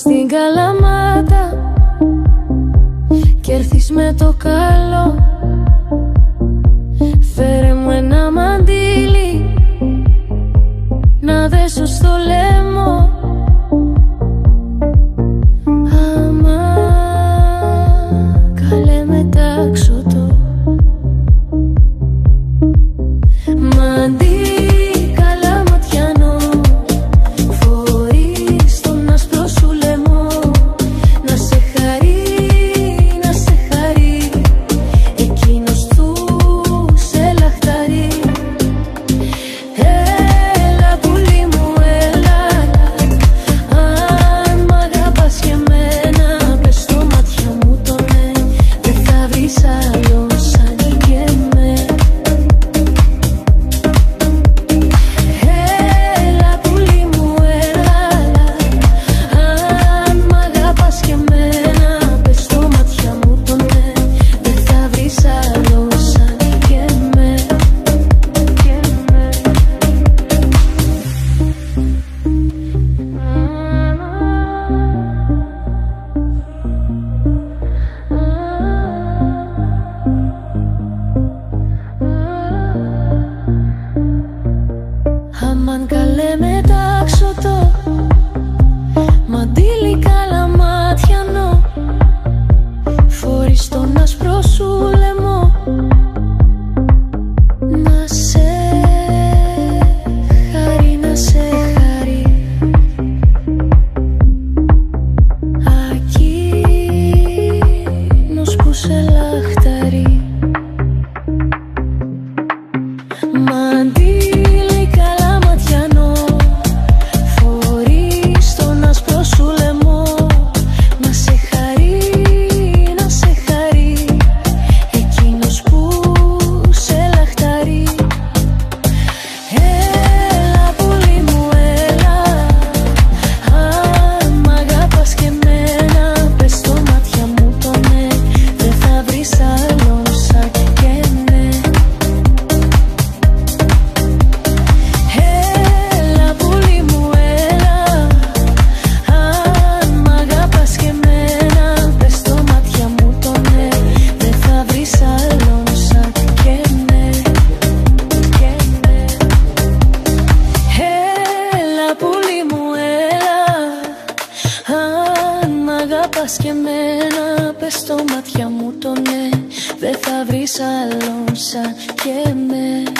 στην Καλαμάτα κι έρθεις με το καλό, φέρε μου ένα μαντίλι να δέσω στο λαιμό. Άμα καλέ μετάξωτο μαντίλι καλαματιανό, φορείς τον άσπρο σου λαιμό, να σε χαρεί, να σε χαρεί εκείνος του σε λαχταρεί. Έλα πουλί μου έλα, αν μ' αγαπάς και εμένα, πες στο μάτια μου το ναι, δεν θα βρεις άλλο σαν και εμένα. Έλα πουλί μου έλα, αν μ' αγαπάς και εμένα, πες στο μάτια μου το ναι, δεν θα βρεις άλλο σαν και εμένα. Αμάν καλέ μετάξωτο μαντίλι καλαματιανό, φορείς τον άσπρο σου λαιμό, να σε χαρεί, να σε χαρεί εκείνος που σε λαχταρεί. Μαντίλι καλαματιανό, φορείς τον άσπρο σου λαιμό, να σε χαρεί, να σε χαρεί εκείνος που σε λαχταρεί. Έλα πουλί μου έλα, αν μ' αγαπάς και εμένα, πες στο μάτια μου το ναι, δεν θα βρεις άλλο σαν και εμένα. Έλα πουλί μου έλα, αν μ' αγαπάς και εμένα, πες στο μάτια μου το ναι, δεν θα βρεις άλλο σαν και εμένα. Έλα πουλί μου έλα, αν μ' αγαπάς και εμένα, πες στο μάτια μου το ναι, δεν θα βρεις άλλο σαν και εμένα.